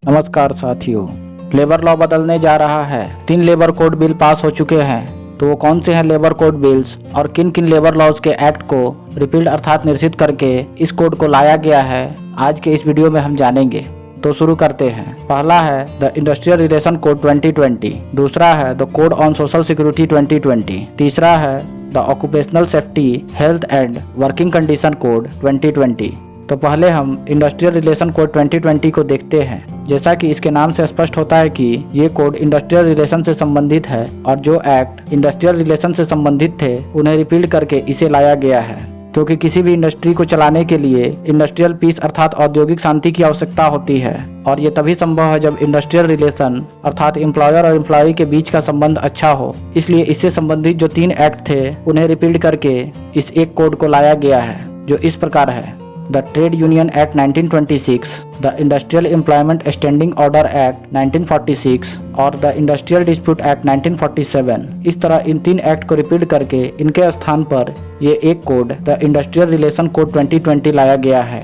नमस्कार साथियों, labour law बदलने जा रहा है। 3 लेबर कोड बिल पास हो चुके हैं। तो वो कौन से हैं लेबर कोड बिल्स और किन किन लेबर लॉज के एक्ट को रिपील्ड अर्थात निरसित करके इस कोड को लाया गया है, आज के इस वीडियो में हम जानेंगे। तो शुरू करते हैं। पहला है द इंडस्ट्रियल रिलेशन कोड 2020, दूसरा है the code on social security 2020, तीसरा है the occupational safety health and working condition code 2020। तो पहले हम इंडस्ट्रियल रिलेशन कोड 2020 को देखते हैं। जैसा कि इसके नाम से स्पष्ट होता है कि ये कोड इंडस्ट्रियल रिलेशन से संबंधित है और जो एक्ट इंडस्ट्रियल रिलेशन से संबंधित थे उन्हें रिपील करके इसे लाया गया है, क्योंकि किसी भी इंडस्ट्री को चलाने के लिए इंडस्ट्रियल पीस अर्थात औद्योगिक शांति की आवश्यकता होती है और ये तभी संभव है जब इंडस्ट्रियल रिलेशन अर्थात एम्प्लॉयर और एम्प्लॉय के बीच का संबंध अच्छा हो। इसलिए इससे संबंधित जो 3 एक्ट थे उन्हें रिपील करके इस एक कोड को लाया गया है, जो इस प्रकार है। The Trade Union Act 1926, the Industrial Employment Standing Order Act 1946 और the Industrial Dispute Act 1947। इस तरह इन 3 एक्ट को रिपील करके इनके स्थान पर ये एक code the industrial relation code 2020 लाया गया है।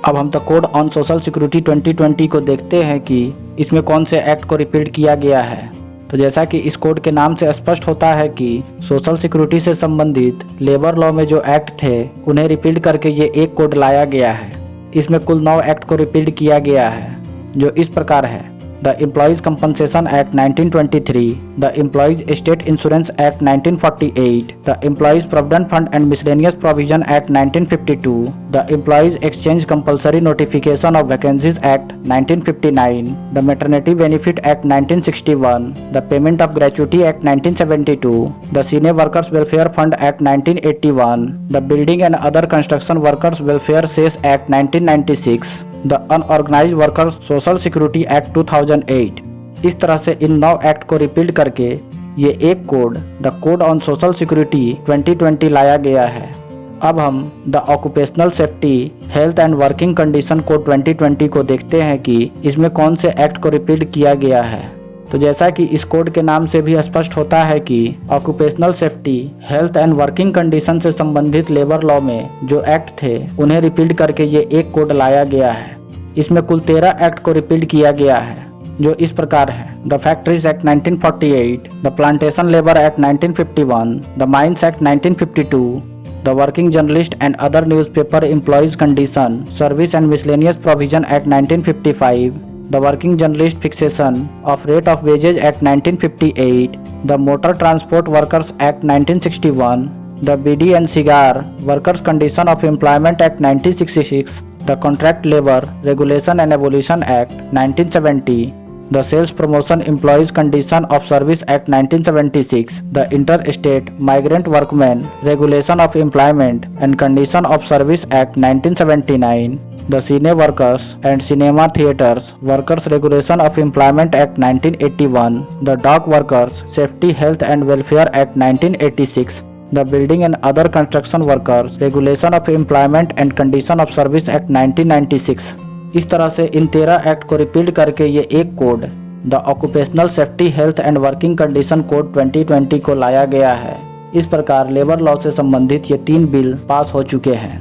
अब हम the code on social security 2020 को देखते हैं कि इसमें कौन से एक्ट को रिपील किया गया है। तो जैसा कि इस कोड के नाम से स्पष्ट होता है कि सोशल सिक्योरिटी से संबंधित लेबर लॉ में जो एक्ट थे उन्हें रिपील करके ये एक कोड लाया गया है। इसमें कुल 9 एक्ट को रिपील किया गया है, जो इस प्रकार है। The employees compensation act 1923, the employees state insurance act 1948, the employees provident fund and miscellaneous provision act 1952, the employees exchange compulsory notification of vacancies act 1959, the maternity benefit act 1961, the payment of gratuity act 1972, the senior workers welfare fund act 1981, the building and other construction workers welfare cess act 1996, the unorganised workers social security act 2008। इस तरह से इन 9 act को repeal करके ये एक code the code on social security 2020 लाया गया है। अब हम the occupational safety health and working condition code 2020 को देखते हैं कि इसमें कौन से एक्ट को रिपील किया गया है। तो जैसा कि इस कोड के नाम से भी स्पष्ट होता है कि occupational safety health and working condition से संबंधित लेबर लॉ में जो एक्ट थे उन्हें रिपील करके ये एक कोड लाया गया है। इसमें कुल 13 एक्ट को रिपील किया गया है, जो इस प्रकार है। The factories act 1948, the plantation labour act 1951, the mines act 1952, the working journalist and other newspaper employees condition service and miscellaneous provision act 1955, the Working Journalist Fixation of Rate of Wages Act 1958, the Motor Transport Workers Act 1961, the BD and Cigar Workers Condition of Employment Act 1966, the Contract Labor Regulation and Abolition Act 1970, the Sales Promotion Employees Condition of Service Act 1976, the Interstate Migrant Workmen Regulation of Employment and Condition of Service Act 1979, the Cine Workers and Cinema Theatres Workers Regulation of Employment Act 1981, the Dock Workers Safety Health and Welfare Act 1986, the Building and Other Construction Workers Regulation of Employment and Condition of Service Act 1996। इस तरह से इन 13 act को repeal करके ये एक code the occupational safety health and working condition code 2020 को लाया गया है। इस प्रकार लेबर लॉ से संबंधित ये 3 बिल पास हो चुके हैं।